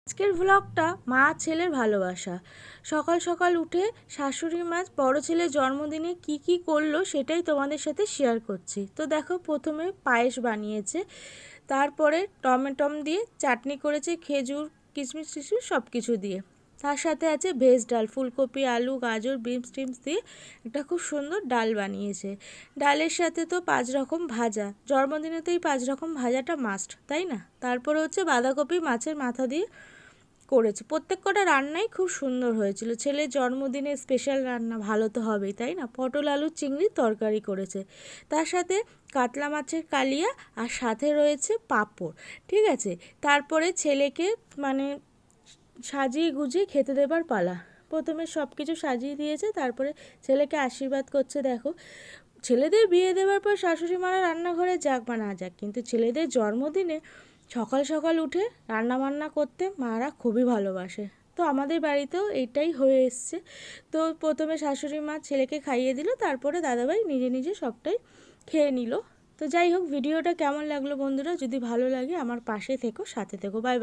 আজকের ভ্লগটা মা ছেলের ভালোবাসা। সকাল সকাল উঠে শাশুড়ি মা বড় ছেলের জন্মদিনে কি করলো সেটাই তোমাদের সাথে শেয়ার করছি। তো দেখো, প্রথমে পায়েস বানিয়েছে, তারপরে টমেটম দিয়ে চাটনি করেছে, খেজুর কিশমিশ টিশমিশ সব কিছু দিয়ে। তার সাথে আছে ভেজ ডাল, ফুলকপি আলু গাজর বিনস টিমস দিয়ে একটা খুব সুন্দর ডাল বানিয়েছে। ডালের সাথে তো 5 রকম ভাজা, জন্মদিনে তো এই 5 রকম ভাজাটা মাস্ট, তাই না? তারপরে হচ্ছে বাঁধাকপি মাছের মাথা দিয়ে করেছে। প্রত্যেক কটা রান্নাই খুব সুন্দর হয়েছিল। ছেলের জন্মদিনে স্পেশাল রান্না, ভালো তো হবেই, তাই না? পটল আলু চিংড়ির তরকারি করেছে, তার সাথে কাতলা মাছের কালিয়া, আর সাথে রয়েছে পাঁপড়। ঠিক আছে, তারপরে ছেলেকে মানে সাজিয়ে গুজিয়ে খেতে দেবার পালা। প্রথমে সব কিছু সাজিয়ে দিয়েছে, তারপরে ছেলেকে আশীর্বাদ করছে। দেখো, ছেলেদের বিয়ে দেওয়ার পর শাশুড়ি মারা রান্নাঘরে যাক বা না যাক, কিন্তু ছেলেদের জন্মদিনে সকাল সকাল উঠে রান্না বান্না করতে মারা খুবই ভালোবাসে। তো আমাদের বাড়িতেও এইটাই হয়ে এসছে। তো প্রথমে শাশুড়ি মা ছেলেকে খাইয়ে দিল, তারপরে দাদাভাই নিজে নিজে সবটাই খেয়ে নিল। তো যাই হোক, ভিডিওটা কেমন লাগলো বন্ধুরা? যদি ভালো লাগে আমার পাশে থেকো, সাথে থেকো। Bye bye.